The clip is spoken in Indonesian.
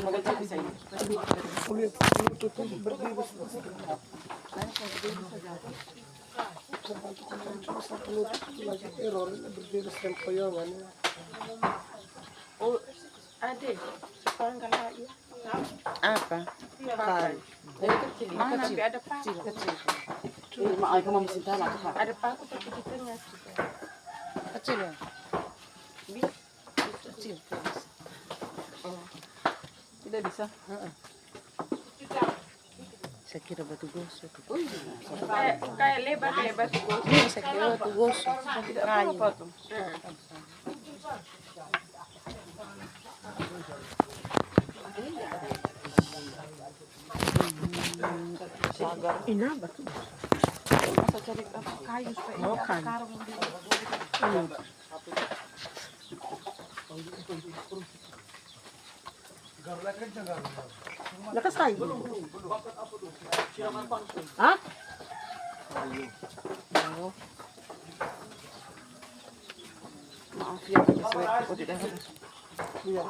Maganda yung design. Ulit, ito birthday bus. Sa pulut lagi error birthday bus yang koyo kan. Oh, ade. Sekarang kan ya. Apa? Pakai. Kecil. Mana? Tapi ada paku. Kecil. Mak aku mau mesin tanah. Ada paku tapi di tengah. Kecil ya? Kecil. Tidak bisa. Saya kira batu gosok. Kayak lebar tuh. Ini saya kira batu gosok. Tidak apa tuh. Sagar. Ina batu. Masa cari apa kayu supaya Bukan. karung. Nakasay. Ha? Maaf ya, sesuai aku tidak.